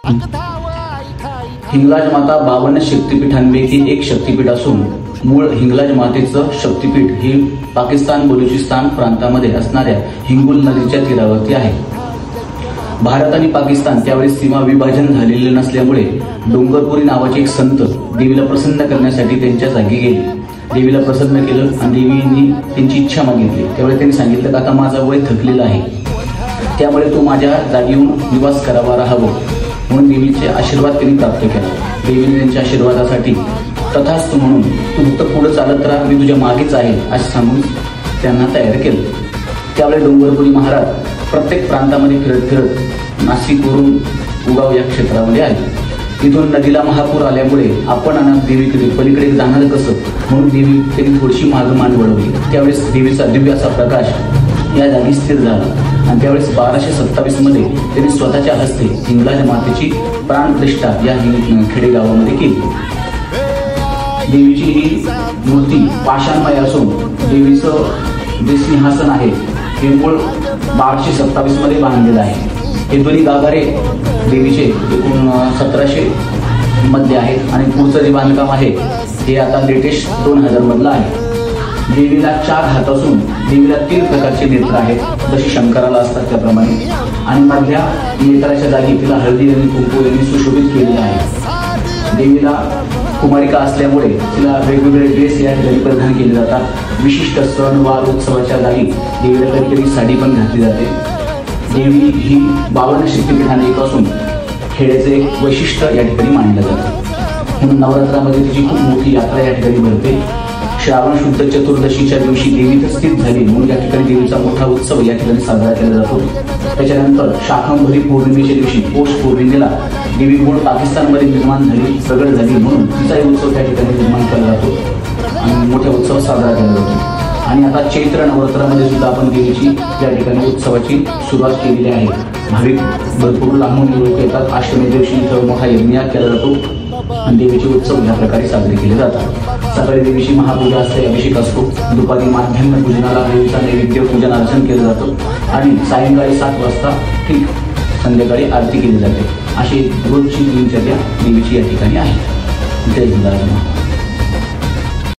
हिंगलाज माता 52 शक्तिपीठांपैकी एक शक्तिपीठ असून मूळ हिंगलाज मातेचं शक्तिपीठ ही पाकिस्तान बलुचिस्तान प्रांतामध्ये असणाऱ्या हिंगुल नदीच्या तीरावरती आहे। भारत आणि पाकिस्तान त्यावेळेस सीमा विभाजन झालेले नसल्यामुळे डोंगरपुरी नावाचे एक संत देवीला प्रसन्न करण्यासाठी त्यांच्या जागी गेले। देवीला प्रसन्न केलं आणि देवींनी त्यांची इच्छा मागितली। त्यावेळी त्यांनी सांगितलं की आता माझा वय थकलेला आहे, त्यामुळे तू माझ्या जागी येऊन निवास करावा राहावं म्हणून देवीचे आशीर्वाद त्यांनी प्राप्त केला। देवीने त्यांच्या आशीर्वादासाठी तथास्तु म्हणून तू फक्त पुढे चालत राहा, मी तुझ्या मागेच आहे असे सांगून त्यांना तयार केलं। त्यावेळी डोंगरपुरी महाराज प्रत्येक प्रांतामध्ये फिरत फिरत नाशिकवरून उगाव या क्षेत्रामध्ये आले। तिथून नदीला महापूर आल्यामुळे आपण अनाथ देवीकडे पलीकडे जाणार कसं म्हणून देवी त्यांनी थोडीशी मागमान वळवली। त्यावेळेस देवीचा दिव्य असा प्रकाश या जागी स्थिर झाला आणि त्यावेळेस 1227 मध्ये त्यांनी स्वतःच्या हस्ते हिंगलाज मातेची प्राणप्रतिष्ठा या खेडेगावामध्ये केली। देवीची ही मूर्ती पाषाणमय असून देवीचं जे सिंहासन आहे हे मूळ 1227 मध्ये बांधलेलं आहे। हे दोन्ही गाभारे देवीचे एकूण 1700 मधले आहेत आणि पुढचं जे बांधकाम आहे हे आता लेटेस्ट 2000 मधलं आहे। देवीला 4 हात असून देवीला 3 प्रकारचे नेत्र आहेत, जशी शंकराला असतात त्याप्रमाणे, आणि मधल्या नेत्राच्या जागी तिला हळदी आणि कुंकू यांनी सुशोभित केलेलं आहे। देवीला कुमारिका असल्यामुळे तिला वेगवेगळे ड्रेस या ठिकाणी परिधान केले जातात। विशिष्ट सण वार उत्सवाच्या जागी देवीला कधीतरी साडी पण घातली जाते। देवी ही 52 शक्तिपीठांपैकी एक असून खेड्याचे एक वैशिष्ट्य या ठिकाणी मानलं जातं। म्हणून नवरात्रामध्ये तिची खूप मोठी यात्रा या ठिकाणी भरते। श्रावण शुद्ध चतुर्दशीच्या दिवशी देवी स्थित झाली म्हणून या ठिकाणी देवीचा मोठा उत्सव या ठिकाणी साजरा केला जातो। त्याच्यानंतर शाकंभरी पौर्णिमेच्या दिवशी पौष पौर्णिमेला देवी मूळ पाकिस्तानमध्ये निर्माण झाली, प्रगट झाली म्हणून तिचाही उत्सव त्या ठिकाणी निर्माण केला जातो आणि मोठा उत्सव साजरा केला जातो। आणि आता चैत्र नवरात्रामध्ये सुद्धा आपण देवीची या ठिकाणी उत्सवाची सुरुवात केलेली आहे। भाविक भरपूर लांबून लोक येतात। अष्टमी दिवशी इथं मोठा यज्ञ केला जातो आणि देवीचे उत्सव या प्रकारे साजरे केले जातात। सकाळी देवीची महापूजा असते, अभिषेक असतो। दुपारी माध्यान्ह पूजनाला देवीचा नैवेद्य पूजन अर्चन केलं जातं आणि सायंकाळी 7 वाजता ठीक संध्याकाळी आरती केली जाते। अशी रोजची दिनचर्या देवीची या ठिकाणी आहे। जय हिंद।